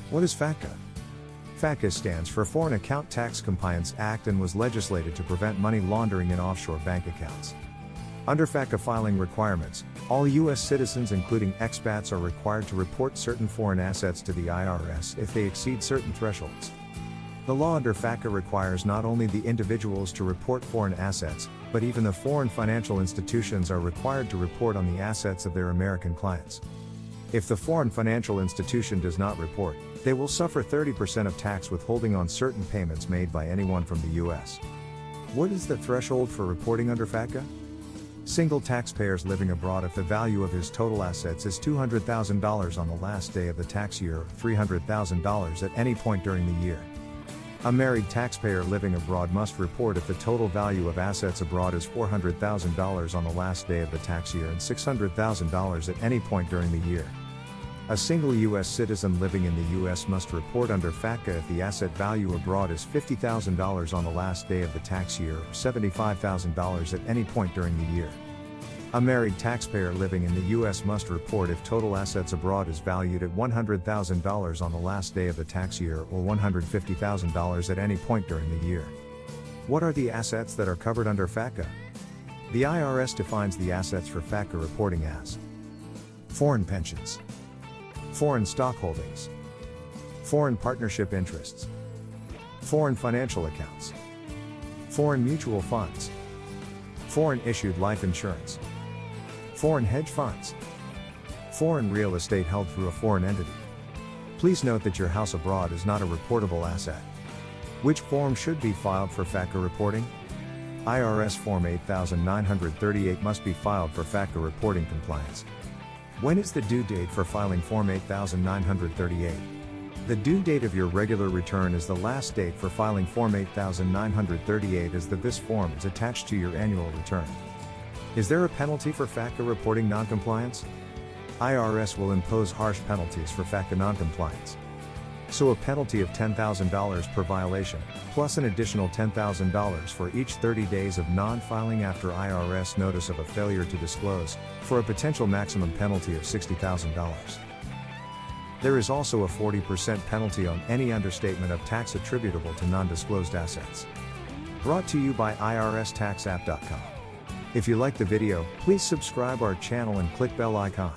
What is FATCA? FATCA stands for Foreign Account Tax Compliance Act and was legislated to prevent money laundering in offshore bank accounts. Under FATCA filing requirements, all U.S. citizens including expats are required to report certain foreign assets to the IRS if they exceed certain thresholds. The law under FATCA requires not only the individuals to report foreign assets, but even the foreign financial institutions are required to report on the assets of their American clients. If the foreign financial institution does not report, they will suffer 30% of tax withholding on certain payments made by anyone from the U.S. What is the threshold for reporting under FATCA? Single taxpayers living abroad if the value of his total assets is $200,000 on the last day of the tax year or $300,000 at any point during the year. A married taxpayer living abroad must report if the total value of assets abroad is $400,000 on the last day of the tax year and $600,000 at any point during the year. A single U.S. citizen living in the U.S. must report under FATCA if the asset value abroad is $50,000 on the last day of the tax year or $75,000 at any point during the year. A married taxpayer living in the U.S. must report if total assets abroad is valued at $100,000 on the last day of the tax year or $150,000 at any point during the year. What are the assets that are covered under FATCA? The IRS defines the assets for FATCA reporting as foreign pensions, foreign stock holdings, foreign partnership interests, foreign financial accounts, foreign mutual funds, foreign issued life insurance, foreign hedge funds, foreign real estate held through a foreign entity. Please note that your house abroad is not a reportable asset. Which form should be filed for FATCA reporting? IRS Form 8938 must be filed for FATCA reporting compliance. When is the due date for filing Form 8938? The due date of your regular return is the last date for filing Form 8938 as this form is attached to your annual return. Is there a penalty for FATCA reporting noncompliance? IRS will impose harsh penalties for FATCA noncompliance. So a penalty of $10,000 per violation, plus an additional $10,000 for each 30 days of non-filing after IRS notice of a failure to disclose, for a potential maximum penalty of $60,000. There is also a 40% penalty on any understatement of tax attributable to non-disclosed assets. Brought to you by IRSTaxApp.com. If you like the video, please subscribe our channel and click bell icon.